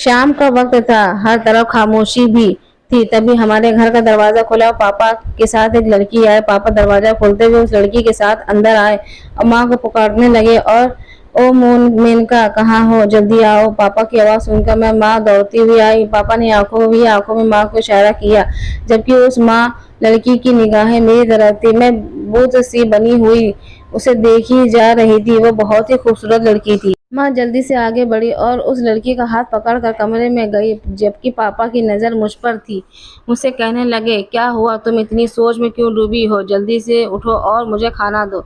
शाम का वक्त था, हर तरफ खामोशी भी थी। तभी हमारे घर का दरवाजा खुला और पापा के साथ एक लड़की आए। पापा दरवाजा खोलते हुए उस लड़की के साथ अंदर आए और माँ को पुकारने लगे और ओ मेनका, कहाँ हो, जल्दी आओ। पापा की आवाज सुनकर मैं माँ दौड़ती हुई आई। पापा ने आंखों में माँ को इशारा किया, जबकि उस माँ लड़की की निगाहें मेरी तरफ थी। मैं बूझ सी बनी हुई उसे देखी जा रही थी। वो बहुत ही खूबसूरत लड़की थी। माँ जल्दी से आगे बढ़ी और उस लड़की का हाथ पकड़कर कमरे में गई, जबकि पापा की नज़र मुझ पर थी। मुझसे कहने लगे, क्या हुआ, तुम इतनी सोच में क्यों डूबी हो? जल्दी से उठो और मुझे खाना दो।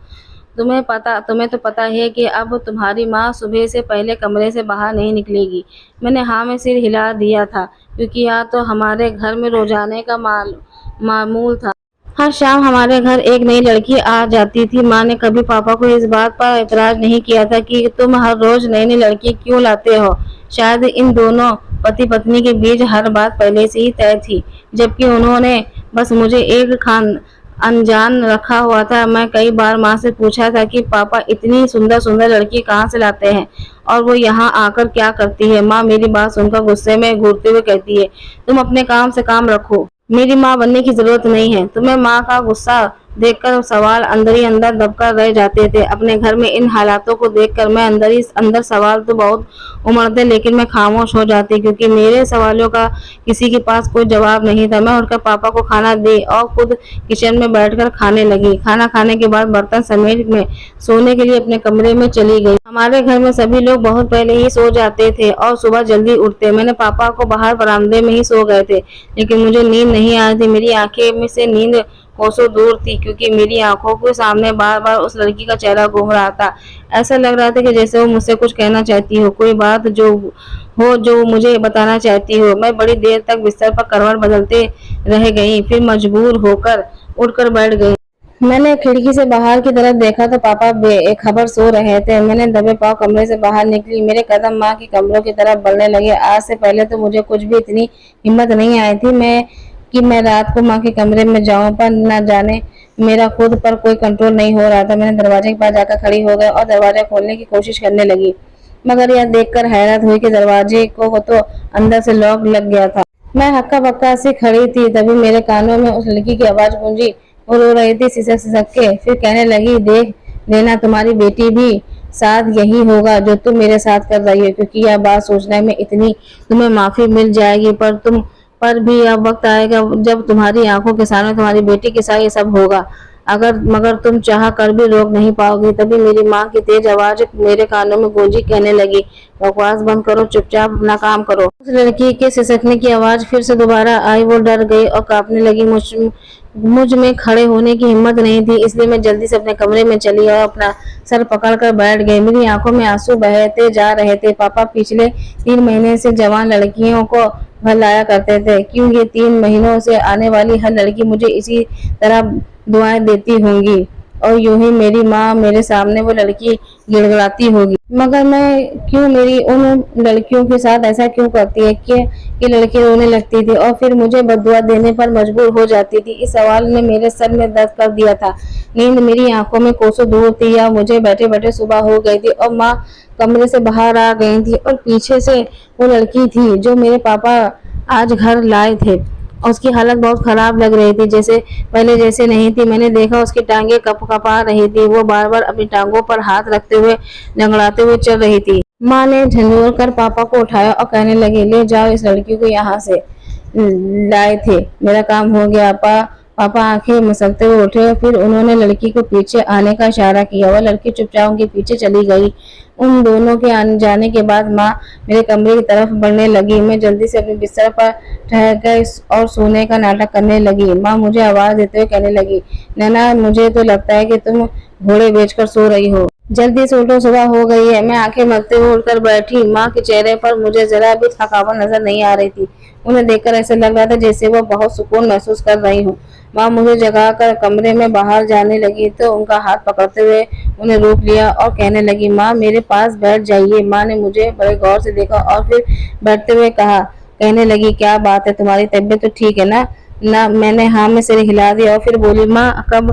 तुम्हें तो पता है कि अब तुम्हारी माँ सुबह से पहले कमरे से बाहर नहीं निकलेगी। मैंने हाँ में सिर हिला दिया था, क्योंकि यह तो हमारे घर में रोजाने का मामूल था। हर शाम हमारे घर एक नई लड़की आ जाती थी। माँ ने कभी पापा को इस बात पर एतराज नहीं किया था कि तुम हर रोज नई नई लड़की क्यों लाते हो। शायद इन दोनों पति पत्नी के बीच हर बात पहले से ही तय थी, जबकि उन्होंने बस मुझे एक खान अनजान रखा हुआ था। मैं कई बार माँ से पूछा था कि पापा इतनी सुंदर सुंदर लड़की कहाँ से लाते हैं और वो यहाँ आकर क्या करती है। माँ मेरी बात सुनकर गुस्से में घूरते हुए कहती है, तुम अपने काम से काम रखो, मेरी माँ बनने की जरूरत नहीं है तुम्हें। माँ का गुस्सा देखकर सवाल अंदर ही अंदर दबकर रह जाते थे। अपने घर में इन हालातों को देखकर मैं अंदर सवाल तो बहुत उमड़ते, लेकिन मैं खामोश हो जाती, क्योंकि मेरे सवालों का किसी के पास कोई जवाब नहीं था। मैं उठकर पापा को खाना दी और खुद किचन में बैठकर खाने लगी। खाना खाने के बाद बर्तन समेट मैं सोने के लिए अपने कमरे में चली गई। हमारे घर में सभी लोग बहुत पहले ही सो जाते थे और सुबह जल्दी उठते। मैंने पापा को बाहर बरामदे में ही सो गए थे, लेकिन मुझे नींद नहीं आ रही थी। मेरी आंखें में से नींद कोसों दूर थी, क्योंकि मेरी आंखों के सामने बार बार उस लड़की का चेहरा घूम रहा था। ऐसा लग रहा था कि जैसे वो मुझसे कुछ कहना चाहती हो, कोई बात जो मुझे बताना चाहती हो। मैं बड़ी देर तक बिस्तर पर करवट बदलते रह गई, फिर मजबूर होकर उठकर बैठ गई। मैंने खिड़की से बाहर की तरफ देखा तो पापा बेखबर सो रहे थे। मैंने दबे पांव कमरे से बाहर निकली। मेरे कदम माँ के कमरों की तरफ बढ़ने लगे। आज से पहले तो मुझे कुछ भी इतनी हिम्मत नहीं आई थी मैं रात को माँ के कमरे में जाऊं, पर न जाने मेरा खुद पर कोई कंट्रोल नहीं हो रहा था। मैंने दरवाजे के पास जाकर खड़ी हो गई और दरवाजा खोलने की कोशिश करने लगी, मगर यह देखकर हैरत हुई कि दरवाजे को तो अंदर से लॉक लग गया था। मैं हक्का बक्का सी खड़ी थी, तभी मेरे कानों में उस लड़की की आवाज गूंजी। वो रो रही थी सिसक सिसक के, फिर कहने लगी, देख लेना तुम्हारी बेटी भी साथ यही होगा जो तुम मेरे साथ कर रही हो, क्योंकि यह बात सोचने में इतनी तुम्हें माफी मिल जाएगी, पर भी अब वक्त आएगा जब तुम्हारी आंखों के सामने तुम्हारी बेटी के साथ ये सब होगा। मगर तुम चाह कर भी रोक नहीं पाओगी। तभी मेरी माँ की तेज आवाज मेरे कानों में गूंजी, कहने लगी, बकवास बंद करो, चुपचाप अपना काम करो। उस लड़की के सिसकने की आवाज फिर से दोबारा आई। वो डर गई और कांपने लगी। मुझ में खड़े होने की हिम्मत नहीं थी, इसलिए मैं जल्दी से अपने कमरे में चली और अपना सर पकड़कर बैठ गई। मेरी आंखों में आंसू बहते जा रहे थे। पापा पिछले 3 महीने से जवान लड़कियों को घर लाया करते थे। क्यों ये 3 महीनों से आने वाली हर लड़की मुझे इसी तरह दुआएं देती होंगी और यूं ही मेरी माँ मेरे सामने वो लड़की गिड़गिड़ाती होगी। मगर मैं क्यों मेरी उन लड़कियों के साथ ऐसा क्यों करती है कि लड़की रोने लगती थी और फिर मुझे बददुआ देने पर मजबूर हो जाती थी। इस सवाल ने मेरे सर में दर्द कर दिया था। नींद मेरी आंखों में कोसों दूर थी, या मुझे बैठे बैठे सुबह हो गई थी और माँ कमरे से बाहर आ गई थी और पीछे से वो लड़की थी जो मेरे पापा आज घर लाए थे। उसकी हालत बहुत खराब लग रही थी, जैसे पहले जैसे नहीं थी। मैंने देखा उसकी टांगे कपा रही थी। वो बार बार अपनी टांगों पर हाथ रखते हुए लंगड़ाते हुए चल रही थी। माँ ने झंझोर कर पापा को उठाया और कहने लगी, ले जाओ, इस लड़की को यहाँ से लाए थे, मेरा काम हो गया। पापा आंखें मसलते हुए उठे, फिर उन्होंने लड़की को पीछे आने का इशारा किया। वह लड़की चुपचाप उनके पीछे चली गई। उन दोनों के आने जाने के बाद माँ मेरे कमरे की तरफ बढ़ने लगी। मैं जल्दी से अपने बिस्तर पर ठहर गई और सोने का नाटक करने लगी। माँ मुझे आवाज देते हुए कहने लगी, नैना, मुझे तो लगता है कि तुम घोड़े बेचकर सो रही हो, जल्दी से उठो, सुबह हो गई है। मैं आंखें मलते हुए उठकर बैठी। माँ के चेहरे पर मुझे जरा भी थकावट नजर नहीं आ रही थी। उन्हें देखकर ऐसा लग रहा था जैसे वो बहुत सुकून महसूस कर रही हूँ। माँ मुझे जगाकर कमरे में बाहर जाने लगी तो उनका हाथ पकड़ते हुए उन्हें रोक लिया और कहने लगी, माँ मेरे पास बैठ जाइए। माँ ने मुझे बड़े गौर से देखा और फिर बैठते हुए कहा, कहने लगी, क्या बात है, तुम्हारी तबीयत तो ठीक है ना? मैंने हाँ में सिर हिला दिया और फिर बोली, माँ कब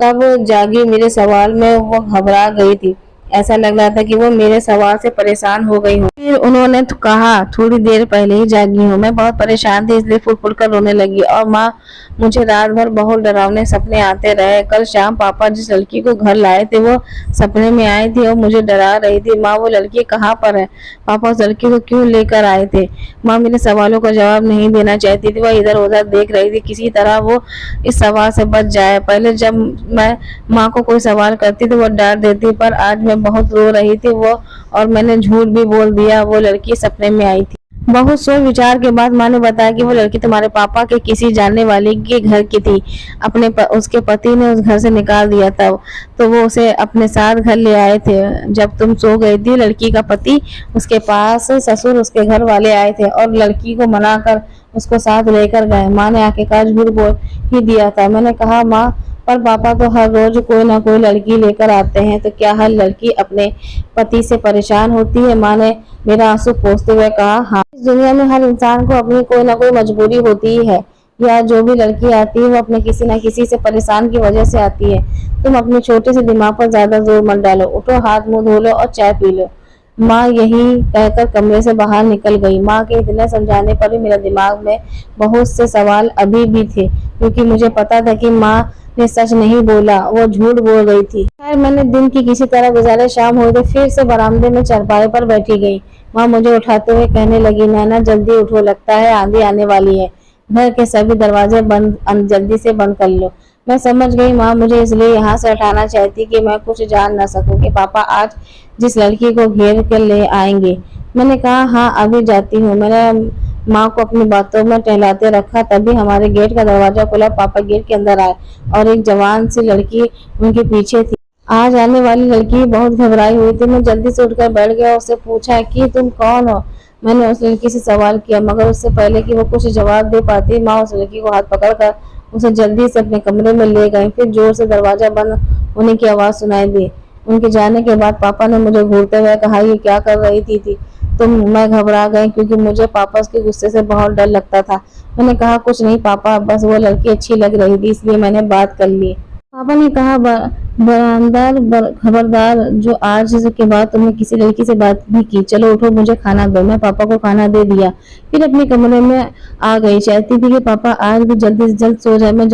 कब जागी? मेरे सवाल में वो घबरा गई थी। ऐसा लग रहा था कि वो मेरे सवाल से परेशान हो गई हूँ। फिर उन्होंने तो कहा, थोड़ी देर पहले ही जागी हूँ, मैं बहुत परेशान थी इसलिए फुट फुट कर रोने लगी। और माँ, मुझे रात भर बहुत डरावने सपने आते रहे। कल शाम पापा जिस लड़की को घर लाए थे वो सपने में आई थी और मुझे डरा रही थी। माँ, वो लड़की कहाँ पर है? पापा उस लड़की को क्यों लेकर आए थे? माँ मेरे सवालों का जवाब नहीं देना चाहती थी, वह इधर उधर देख रही थी, किसी तरह वो इस सवाल से बच जाए। पहले जब मैं माँ को कोई सवाल करती तो वो डांट देती, पर आज मैं बहुत रो रही थी वो और मैंने झूठ भी बोल दिया, वो लड़की सपने में आई थी। बहुत सोच विचार के बाद माँ ने बताया कि वो लड़की तुम्हारे पापा के किसी जानने वाले के घर की थी। उसके पति ने उस घर से निकाल दिया था, तो वो उसे अपने साथ घर ले आए थे। जब तुम सो गई थी लड़की का पति उसके पास, ससुर उसके घर वाले आए थे और लड़की को मना कर उसको साथ लेकर गए। माँ ने आखिरकार झूठ बोल ही दिया था। मैंने कहा, माँ पर पापा तो हर रोज कोई ना कोई लड़की लेकर आते हैं, तो क्या हर लड़की अपने पति से परेशान होती है? माँ ने मेरा आंसू पोंछते हुए कहा, हाँ, इस दुनिया में हर इंसान को अपनी कोई ना कोई मजबूरी होती ही है। या जो भी लड़की आती है वो अपने किसी न किसी से परेशान की वजह से आती है। तुम अपने छोटे से दिमाग पर ज्यादा जोर मत डालो, उठो, हाथ मुंह धो लो और चाय पी लो। माँ यही कहकर कमरे से बाहर निकल गई। माँ के इतने समझाने पर भी मेरे दिमाग में बहुत से सवाल अभी भी थे, क्योंकि मुझे पता था कि माँ ने सच नहीं बोला, वो झूठ बोल रही थी। खैर, मैंने दिन की किसी तरह गुजारे। शाम हुई तो फिर से बरामदे में चारपाई पर बैठी गई। माँ मुझे उठाते हुए कहने लगी, नैना जल्दी उठो, लगता है आंधी आने वाली है, घर के सभी दरवाजे जल्दी से बंद कर लो। मैं समझ गई माँ मुझे इसलिए यहाँ से हटाना चाहती कि मैं कुछ जान न सकूं कि पापा आज जिस लड़की को घेर कर ले आएंगे। मैंने कहा, हाँ अभी जाती हूँ। मैंने माँ को अपनी बातों में टहलाते रखा, तभी हमारे गेट का दरवाजा खुला। पापा गेट के अंदर आए और एक जवान सी लड़की उनके पीछे थी। आज आने वाली लड़की बहुत घबराई हुई थी। मैं जल्दी से उठकर बैठ गया और उससे पूछा कि तुम कौन हो? मैंने उस लड़की से सवाल किया, मगर उससे पहले कि वो कुछ जवाब दे पाती, माँ उस लड़की को हाथ पकड़कर उसे जल्दी से अपने कमरे में ले गई। फिर जोर से दरवाजा बंद होने की आवाज सुनाई दी। उनके जाने के बाद पापा ने मुझे घूरते हुए कहा, ये क्या कर रही थी तुम? मैं घबरा गई क्योंकि मुझे पापा के गुस्से से बहुत डर लगता था। मैंने कहा, कुछ नहीं पापा, बस वो लड़की अच्छी लग रही थी इसलिए मैंने बात कर ली। पापा ने कहा, खबरदार, जो आज के बाद तुमने किसी लड़की से बात भी की। चलो उठो, मुझे खाना दो। मैं पापा को खाना दे दिया, फिर अपने कमरे में आ गई। चाहती थी कि पापा आज भी जल्दी से जल्द सो जाए। मैं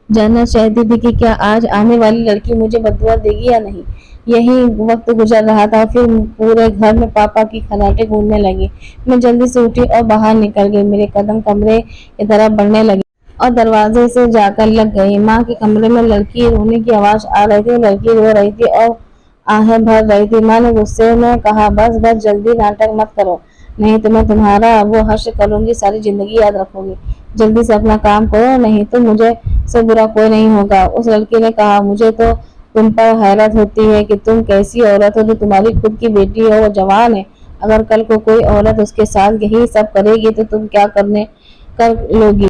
जानना चाहती थी कि क्या आज आने वाली लड़की मुझे बददुआ देगी या नहीं। यही वक्त गुजर रहा था, फिर पूरे घर में पापा की खर्राटे गूंजने लगी। मैं जल्दी से उठी और बाहर निकल गई। मेरे कदम कमरे की तरफ बढ़ने लगे और दरवाजे से जाकर लग गई। माँ के कमरे में लड़की रोने की आवाज आ रही थी। लड़की रो रही थी और आहें भर रही थी। माँ ने गुस्से में कहा, बस बस, जल्दी नाटक मत करो, नहीं तो मैं तुम्हारा वो हश्र करूंगी, सारी जिंदगी याद रखोगी। जल्दी से अपना काम करो, नहीं तो मुझे से बुरा कोई नहीं होगा। उस लड़की ने कहा, मुझे तो तुम पर हैरत होती है कि तुम कैसी औरत हो जो तुम्हारी खुद की बेटी हो, वो जवान है। अगर कल को कोई औरत उसके साथ यही सब करेगी तो तुम क्या कर लोगी?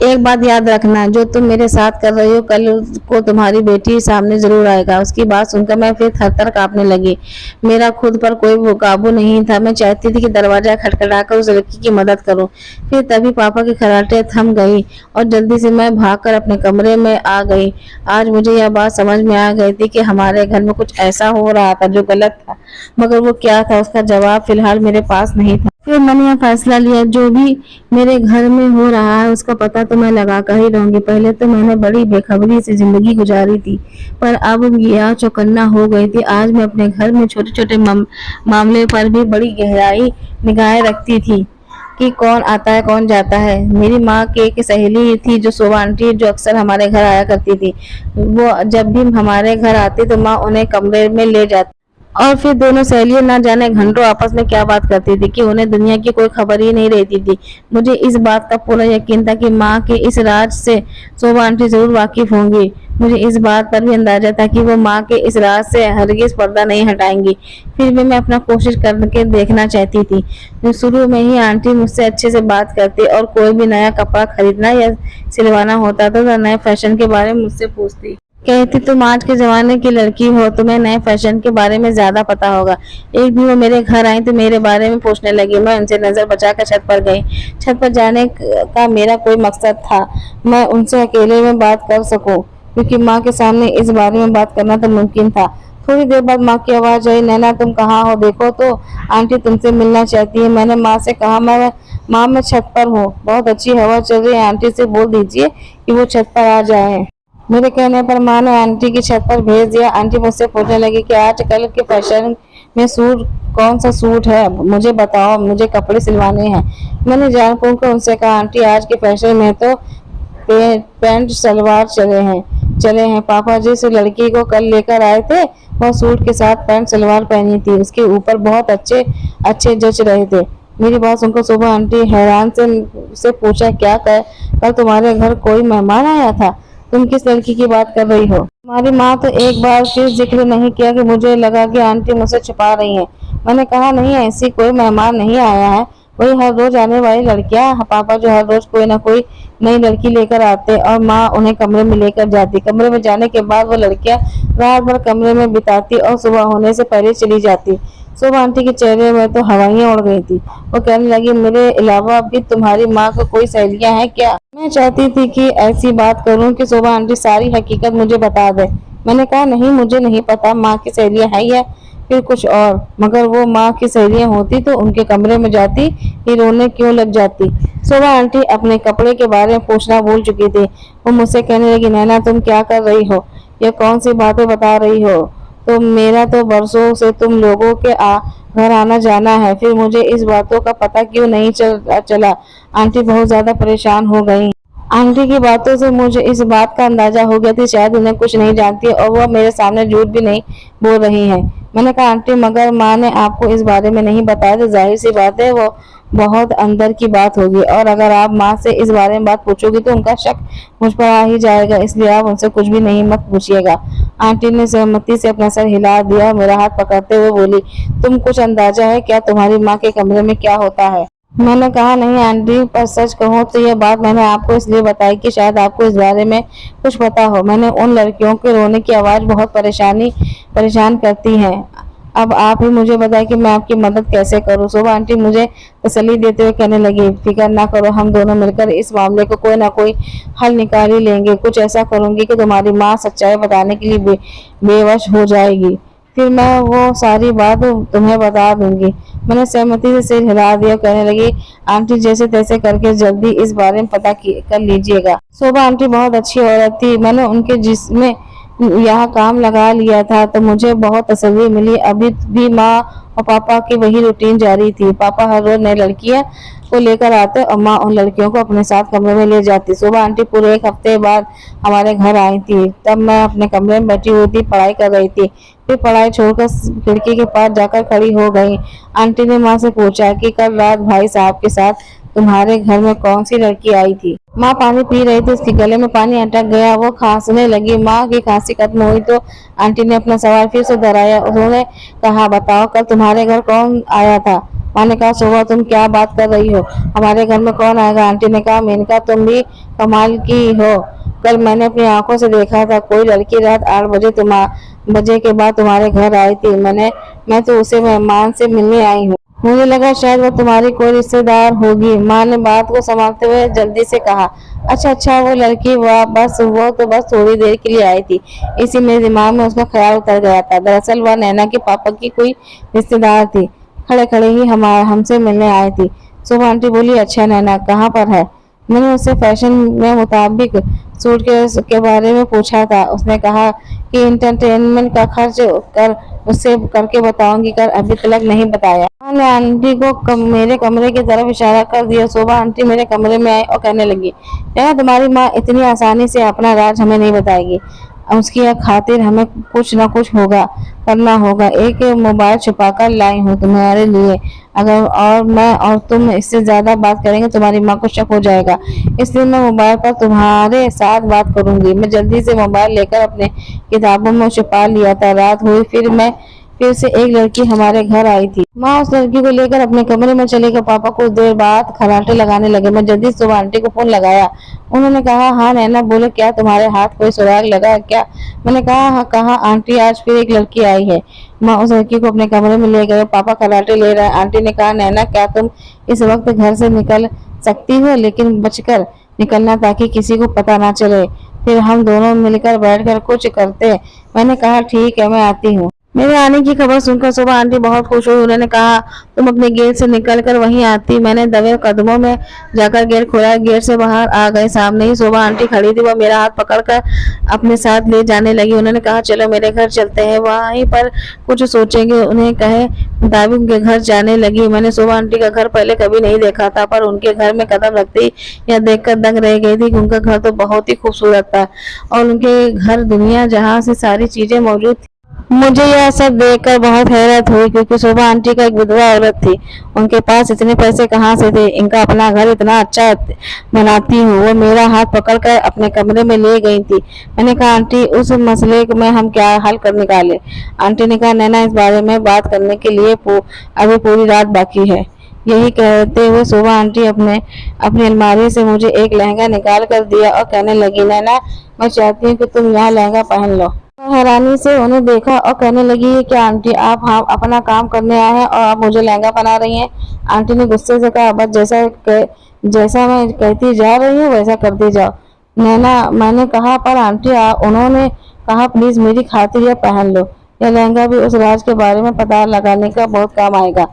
एक बात याद रखना, जो तुम मेरे साथ कर रही हो कल को तुम्हारी बेटी सामने जरूर आएगा। उसकी बात सुनकर मैं फिर थर-थर कांपने लगी। मेरा खुद पर कोई काबू नहीं था। मैं चाहती थी कि दरवाजा खटखटाकर उस लड़की की मदद करूं। फिर तभी पापा की खर्राटे थम गई और जल्दी से मैं भागकर अपने कमरे में आ गई। आज मुझे यह बात समझ में आ गई थी कि हमारे घर में कुछ ऐसा हो रहा था जो गलत था, मगर वो क्या था उसका जवाब फिलहाल मेरे पास नहीं था। फिर मैंने यह फैसला लिया, जो भी मेरे घर में हो रहा है उसका पता तो मैं लगा कर ही रहूंगी। पहले तो मैंने बड़ी बेखबरी से जिंदगी गुजारी थी, पर अब यह चौकन्ना हो गई थी। आज मैं अपने घर में छोटे छोटे मामले पर भी बड़ी गहराई निगाहें रखती थी कि कौन आता है कौन जाता है। मेरी माँ की एक सहेली थी जो शोभा आंटी, जो अक्सर हमारे घर आया करती थी। वो जब भी हमारे घर आती तो माँ उन्हें कमरे में ले जाती और फिर दोनों सहेलियां ना जाने घंटों आपस में क्या बात करती थी कि उन्हें दुनिया की कोई खबर ही नहीं रहती थी। मुझे इस बात का पूरा यकीन था कि माँ के इस राज से शोभा आंटी जरूर वाकिफ होंगी। मुझे इस बात पर भी अंदाजा था कि वो माँ के इस राज से हरगिज पर्दा नहीं हटाएंगी। फिर भी मैं अपना कोशिश करके देखना चाहती थी। शुरू में ही आंटी मुझसे अच्छे से बात करती और कोई भी नया कपड़ा खरीदना या सिलवाना होता था तो नए फैशन के बारे में मुझसे पूछती। कहती, तुम आज के जमाने की लड़की हो, तुम्हें नए फैशन के बारे में ज्यादा पता होगा। एक दिन वो मेरे घर आई तो मेरे बारे में पूछने लगी। मैं उनसे नजर बचाकर छत पर गई। छत पर जाने का मेरा कोई मकसद था, मैं उनसे अकेले में बात कर सकूं, क्योंकि माँ के सामने इस बारे में बात करना तो मुमकिन था। थोड़ी देर बाद माँ की आवाज आई, नैना तुम कहाँ हो, देखो तो आंटी तुमसे मिलना चाहती है। मैंने माँ से कहा मैं छत पर हूँ, बहुत अच्छी हवा चल रही है, आंटी से बोल दीजिए कि वो छत पर आ जाए। मेरे कहने पर माँ ने आंटी की छत पर भेज दिया। आंटी मुझसे पूछने लगी कि आजकल के फैशन में सूट कौन सा सूट है, मुझे बताओ, मुझे कपड़े सिलवाने हैं। मैंने जानबूझ कर उनसे कहा, आंटी आज के फैशन में तो पैंट सलवार चले हैं। पापा जिस लड़की को कल लेकर आए थे वह सूट के साथ पैंट सलवार पहनी थी, उसके ऊपर बहुत अच्छे अच्छे जच रहे थे। मेरी बात सुनकर सुबह आंटी हैरान से पूछा, क्या कल तुम्हारे घर कोई मेहमान आया था, तुम किस लड़की की बात कर रही हो। हमारी माँ तो एक बार फिर जिक्र नहीं किया कि मुझे लगा कि आंटी मुझसे छुपा रही हैं। मैंने कहा, नहीं, ऐसी कोई मेहमान नहीं आया है, वही हर रोज आने वाली लड़कियां, पापा जो हर रोज कोई ना कोई नई लड़की लेकर आते और माँ उन्हें कमरे में लेकर जाती। कमरे में जाने के बाद वो लड़कियां रात भर कमरे में बिताती और सुबह होने से पहले चली जाती। सुबह आंटी के चेहरे में तो हवाइयां उड़ गई थी। वो कहने लगी, मेरे अलावा भी तुम्हारी माँ को कोई सहेलियां हैं क्या। मैं चाहती थी कि ऐसी बात करूं कि सुबह आंटी सारी हकीकत मुझे बता दे। मैंने कहा, नहीं, मुझे नहीं पता माँ की सहेलियां हैं या फिर कुछ और, मगर वो माँ की सहेलियां होती तो उनके कमरे में जाती ही रोने क्यों लग जाती। सुबह आंटी अपने कपड़े के बारे में पूछना भूल चुकी थी। वो मुझसे कहने लगी, नैना तुम क्या कर रही हो, ये कौन सी बातें बता रही हो, तो मेरा तो बरसों से तुम लोगों के घर आना जाना है, फिर मुझे इस बातों का पता क्यों नहीं चला। आंटी बहुत ज्यादा परेशान हो गई। आंटी की बातों से मुझे इस बात का अंदाजा हो गया था, शायद उन्हें कुछ नहीं जानती और वह मेरे सामने झूठ भी नहीं बोल रही है। मैंने कहा, आंटी मगर माँ ने आपको इस बारे में नहीं बताया तो जाहिर सी बात है वो बहुत अंदर की बात होगी, और अगर आप माँ से इस बारे में बात पूछोगी तो उनका शक मुझ पर आ ही जाएगा, इसलिए आप उनसे कुछ भी नहीं मत पूछिएगा। आंटी ने सहमति से अपना सर हिला दिया, मेरा हाथ पकड़ते हुए बोली, तुम कुछ अंदाजा है क्या तुम्हारी माँ के कमरे में क्या होता है। मैंने कहा, नहीं आंटी, पर सच कहूँ तो यह बात मैंने आपको इसलिए बताई कि शायद आपको इस बारे में कुछ पता हो। मैंने उन लड़कियों के रोने की आवाज बहुत परेशान करती है। अब आप ही मुझे बताएं कि मैं आपकी मदद कैसे करूं। सुबह आंटी मुझे तसल्ली देते हुए कहने लगी, फिक्र ना करो, हम दोनों मिलकर इस मामले को कोई ना कोई हल निकाल ही लेंगे। कुछ ऐसा करूंगी कि तुम्हारी माँ सच्चाई बताने के लिए बेवश हो जाएगी, फिर मैं वो सारी बात तुम्हें बता दूंगी। मैंने सहमति से सिर हिला दिया, कहने लगी, आंटी जैसे तैसे करके जल्दी इस बारे में पता कर लीजिएगा। शोभा आंटी बहुत अच्छी औरत थी, मैंने उनके जिसमें यहाँ काम लगा लिया था तो मुझे बहुत तसल्ली मिली। अभी भी माँ और पापा की वही रूटीन जारी थी। पापा हर रोज नई लड़कियां को लेकर आते और माँ उन लड़कियों को अपने साथ कमरे में ले जाती। सुबह आंटी पूरे एक हफ्ते बाद हमारे घर आई थी। तब मैं अपने कमरे में बैठी हुई थी, पढ़ाई कर रही थी। फिर पढ़ाई छोड़कर खिड़की के पास जाकर खड़ी हो गई। आंटी ने माँ से पूछा कि कल रात भाई साहब के साथ तुम्हारे घर में कौन सी लड़की आई थी। माँ पानी पी रही थी, उसके गले में पानी अटक गया, वो खांसने लगी। माँ की खांसी खत्म हुई तो आंटी ने अपना सवाल फिर से दोहराया। उन्होंने कहा, बताओ कल तुम्हारे घर कौन आया था। माँ ने कहा, शोभा तुम क्या बात कर रही हो, हमारे घर में कौन आएगा। आंटी ने कहा, मेनका तुम भी कमाल की हो, कल मैंने अपनी आंखों से देखा था, कोई लड़की रात 8 बजे के बाद तुम्हारे घर आई थी। मैं तो उसे मेहमान से मिलने आई हूँ, मुझे लगा शायद वो तुम्हारी कोई रिश्तेदार होगी। माँ ने बात को संभालते हुए जल्दी से कहा, अच्छा, वो लड़की वो तो बस थोड़ी देर के लिए आई थी, इसी मेरे दिमाग में उसका ख्याल उतर गया था। दरअसल वह नैना के पापा की कोई रिश्तेदार थी, खड़े खड़े ही हमसे मिलने आई थी। सुबह आंटी बोली, अच्छा नैना कहाँ पर है। मैंने उससे फैशन में मुताबिक सूट के बारे में पूछा था। उसने कहा कि इंटरटेनमेंट का खर्च कर उससे करके बताऊंगी, कर अभी तक नहीं बताया। मैंने आंटी को मेरे कमरे की तरफ इशारा कर दिया। शोभा आंटी मेरे कमरे में आई और कहने लगी, तुम्हारी माँ इतनी आसानी से अपना राज हमें नहीं बताएगी, उसकी खातिर हमें कुछ ना कुछ करना होगा। एक मोबाइल छुपा कर लाई हूँ तुम्हारे लिए, अगर और मैं और तुम इससे ज्यादा बात करेंगे तुम्हारी माँ को शक हो जाएगा, इसलिए मैं मोबाइल पर तुम्हारे साथ बात करूंगी। मैं जल्दी से मोबाइल लेकर अपने किताबों में छुपा लिया था। रात हुई, फिर से एक लड़की हमारे घर आई थी। माँ उस लड़की को लेकर अपने कमरे में चली गई। पापा कुछ देर बाद खर्राटे लगाने लगे। मैं जल्दी सुबह आंटी को फोन लगाया। उन्होंने कहा, हाँ नैना बोले, क्या तुम्हारे हाथ कोई सुराग लगा क्या। मैंने कहा, हाँ, कहा आंटी आज फिर एक लड़की आई है। माँ उस लड़की को अपने कमरे में ले गए। पापा खर्राटे ले रहे। आंटी ने कहा, नैना क्या तुम इस वक्त घर से निकल सकती हो, लेकिन बचकर निकलना ताकि किसी को पता ना चले। फिर हम दोनों मिलकर बैठकर कुछ करते। मैंने कहा ठीक है, मैं आती हूँ। मेरे आने की खबर सुनकर सुबह आंटी बहुत खुश हुई। उन्होंने कहा तुम अपने गेट से निकलकर वहीं आती। मैंने दबे कदमों में जाकर गेट खोला, गेट से बाहर आ गए। सामने ही सुबह आंटी खड़ी थी, वो मेरा हाथ पकड़कर अपने साथ ले जाने लगी। उन्होंने कहा चलो मेरे घर चलते हैं, वहीं पर कुछ सोचेंगे। उन्हें कहे मुताबिक उनके घर जाने लगी। मैंने शोभा आंटी का घर पहले कभी नहीं देखा था, पर उनके घर में कदम रखते ही यह देखकर दंग रह गई थी कि उनका घर तो बहुत ही खूबसूरत था और उनके घर दुनिया जहाँ से सारी चीजें मौजूद थी। मुझे यह सब देखकर बहुत हैरत हुई, क्योंकि शोभा आंटी का एक विधवा औरत थी। उनके पास इतने पैसे कहाँ से थे? इनका अपना घर इतना अच्छा बनाती हूँ। वो मेरा हाथ पकड़कर अपने कमरे में ले गई थी। मैंने कहा आंटी, उस मसले में हम क्या हल कर निकाले? आंटी ने कहा नैना, इस बारे में बात करने के लिए अभी पूरी रात बाकी है। यही कहते हुए शोभा आंटी अपनी अलमारी से मुझे एक लहंगा निकाल कर दिया और कहने लगी, नैना, मैं चाहती हूँ कि तुम यह लहंगा पहन लो। मैं हैरानी से उन्हें देखा और कहने लगी, क्या आंटी, आप हाँ अपना काम करने आए हैं और आप मुझे लहंगा पहना रही हैं? आंटी ने गुस्से से कहा, बस जैसा मैं कहती जा रही हूँ वैसा करती जाओ। नैना, मैंने कहा, पर आंटी उन्होंने कहा प्लीज मेरी खातिर यह पहन लो। यह लहंगा भी उस राज के बारे में पता लगाने का बहुत काम आएगा।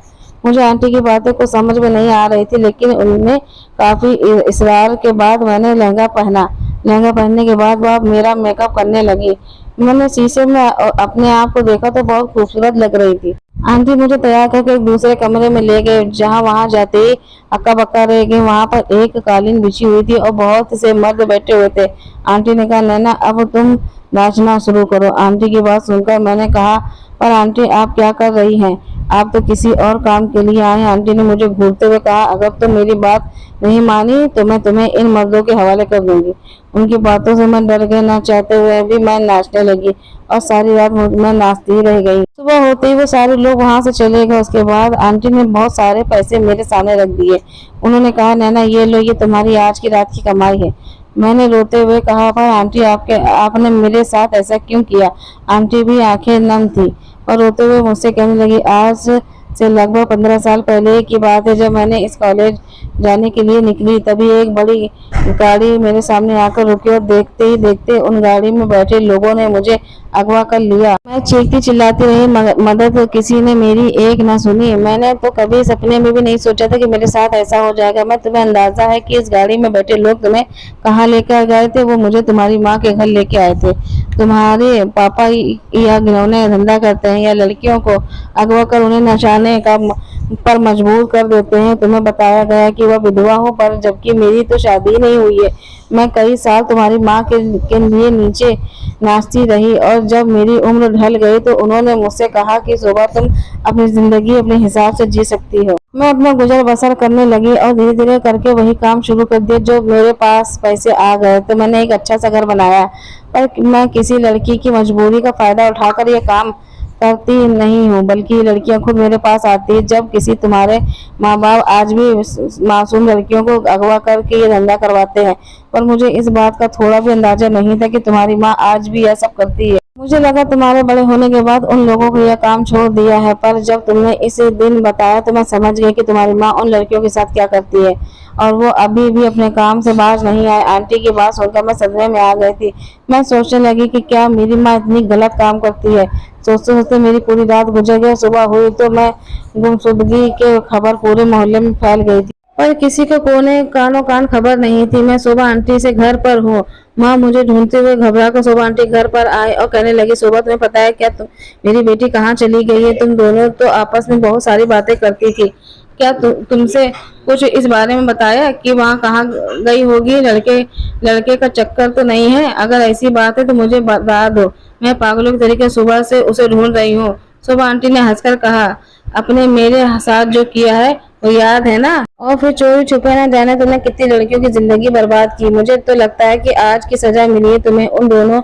मुझे आंटी की बातें कुछ समझ में नहीं आ रही थी, लेकिन उनमें काफी इसरार के बाद मैंने लहंगा पहना। लहंगा पहनने के बाद वह मेरा मेकअप करने लगी। मैंने शीशे में अपने आप को देखा तो बहुत खूबसूरत लग रही थी। आंटी मुझे तैयार करके एक दूसरे कमरे में ले गए, जहां वहां जाते ही अक्का बक्का रह गई। वहां पर एक कालीन बिछी हुई थी और बहुत से मर्द बैठे हुए थे। आंटी ने कहा, नैना, अब तुम नाचना शुरू करो। आंटी की बात सुनकर मैंने कहा, पर आंटी, आप क्या कर रही हैं? आप तो किसी और काम के लिए आए हैं। आंटी ने मुझे घूरते हुए कहा, अगर तुम मेरी बात नहीं मानी तो मैं तुम्हें इन मर्दों के हवाले कर दूंगी। उनकी बातों से मैं डर गई। ना चाहते हुए भी मैं नाचने लगी और सारी रात मैं नाचती ही रह गई। सुबह होते ही वो सारे लोग वहां से चले गए। उसके बाद आंटी ने बहुत सारे पैसे मेरे सामने रख दिए। उन्होंने कहा, नैना, ये लो, ये तुम्हारी आज की रात की कमाई है। मैंने रोते हुए कहा, पर आंटी, आपने मेरे साथ ऐसा क्यों किया? आंटी भी आंखें नम थी और रोते हुए मुझसे कहने लगी, आज से लगभग 15 साल पहले की बात है, जब मैंने इस कॉलेज जाने के लिए निकली, तभी एक बड़ी गाड़ी मेरे सामने आकर रुकी और देखते ही देखते उन गाड़ी में बैठे लोगों ने मुझे अगवा कर लिया। मैं चीखती चिल्लाती रही, मदद किसी ने मेरी एक ना सुनी। मैंने तो कभी सपने में भी नहीं सोचा था कि मेरे साथ ऐसा हो जाएगा। मैं तुम्हें अंदाजा है कि इस गाड़ी में बैठे लोग तुम्हें कहाँ लेकर गए थे? वो मुझे तुम्हारी माँ के घर लेके आए थे। तुम्हारे पापा या घिनौने धंधा करते हैं या लड़कियों को अगवा कर उन्हें नचाने का पर मजबूर कर देते हैं। तुम्हें बताया गया कि वह विधवा हो, पर जबकि मेरी तो शादी नहीं हुई है। मैं कई साल तुम्हारी माँ के लिए नीचे नाचती रही और जब मेरी उम्र ढल गई तो उन्होंने मुझसे कहा कि शोभा, तुम अपनी जिंदगी अपने हिसाब से जी सकती हो। मैं अपना गुजर बसर करने लगी और धीरे धीरे करके वही काम शुरू कर दिया। जो मेरे पास पैसे आ गए तो मैंने एक अच्छा सा घर बनाया, पर मैं किसी लड़की की मजबूरी का फायदा उठाकर यह काम करती नहीं हूँ, बल्कि लड़कियां खुद मेरे पास आती है। जब किसी तुम्हारे माँ बाप आज भी मासूम लड़कियों को अगवा करके ये धंधा करवाते हैं, पर मुझे इस बात का थोड़ा भी अंदाजा नहीं था कि तुम्हारी माँ आज भी यह सब करती है। मुझे लगा तुम्हारे बड़े होने के बाद उन लोगों को यह काम छोड़ दिया है, पर जब तुमने इस दिन बताया तो मैं समझ गई कि तुम्हारी माँ उन लड़कियों के साथ क्या करती है और वो अभी भी अपने काम से बाज नहीं आए। आंटी की बात सुनकर मैं सदमे में आ गई थी। मैं सोचने लगी कि क्या मेरी माँ इतनी गलत काम करती है। सोचते सोचते मेरी पूरी रात गुजर गई। सुबह हुई तो मैं गुमशुदगी के खबर पूरे मोहल्ले में फैल गई थी, पर किसी को कोने कानो कान खबर नहीं थी। मैं शोभा आंटी से घर पर हूँ। माँ मुझे ढूंढते हुए घबरा कर शोभा आंटी घर पर आए और कहने लगी, शोभा, तुम्हें पता है क्या मेरी बेटी कहाँ चली गई है? तुम दोनों तो आपस में बहुत सारी बातें करती थी। क्या तुमसे कुछ इस बारे में बताया कि वहाँ कहाँ गई होगी? लड़के का चक्कर तो नहीं है? अगर ऐसी बात है तो मुझे बता दो। मैं पागलों की तरीके सुबह से उसे ढूंढ रही हूँ। शोभा आंटी ने हंसकर कहा, अपने मेरे साथ जो किया है वो याद है ना? और फिर चोरी छुपे ना जाने तुमने कितनी लड़कियों की जिंदगी बर्बाद की। मुझे तो लगता है कि आज की सजा मिली है तुम्हें। उन दोनों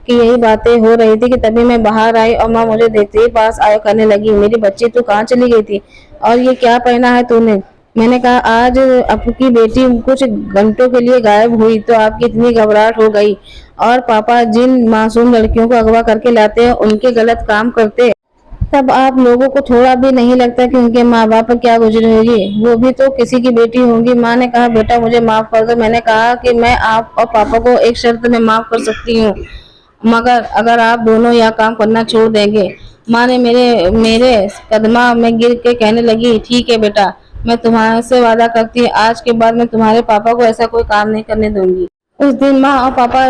की यही बातें हो रही थी कि तभी मैं बाहर आई और माँ मुझे देखते ही पास आयो करने लगी, मेरी बच्ची तू कहाँ चली गई थी और ये क्या पहना है तूने? मैंने कहा, आज आपकी बेटी कुछ घंटों के लिए गायब हुई तो आपकी इतनी घबराहट हो गई और पापा जिन मासूम लड़कियों को अगवा करके लाते हैं उनके गलत काम करते तब आप लोगों को थोड़ा भी नहीं लगता कि उनके माँ बाप पर क्या गुजरी होगी, वो भी तो किसी की बेटी होंगी। माँ ने कहा, बेटा मुझे माफ कर दो। मैंने कहा कि मैं आप और पापा को एक शर्त में माफ कर सकती हूँ, मगर अगर आप दोनों यह काम करना छोड़ देंगे। माँ ने मेरे मेरे कदमा में गिर के कहने लगी, ठीक है बेटा, मैं तुम्हारे से वादा करती हूँ, आज के बाद मैं तुम्हारे पापा को ऐसा कोई काम नहीं करने दूंगी। उस दिन माँ और पापा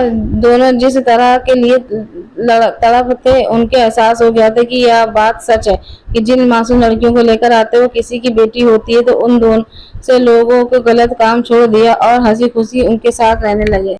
दोनों जिस तरह के लिए तड़प थे, उनके एहसास हो गया था कि यह बात सच है कि जिन मासूम लड़कियों को लेकर आते वो किसी की बेटी होती है। तो उन दोनों से लोगों को गलत काम छोड़ दिया और हंसी खुशी उनके साथ रहने लगे।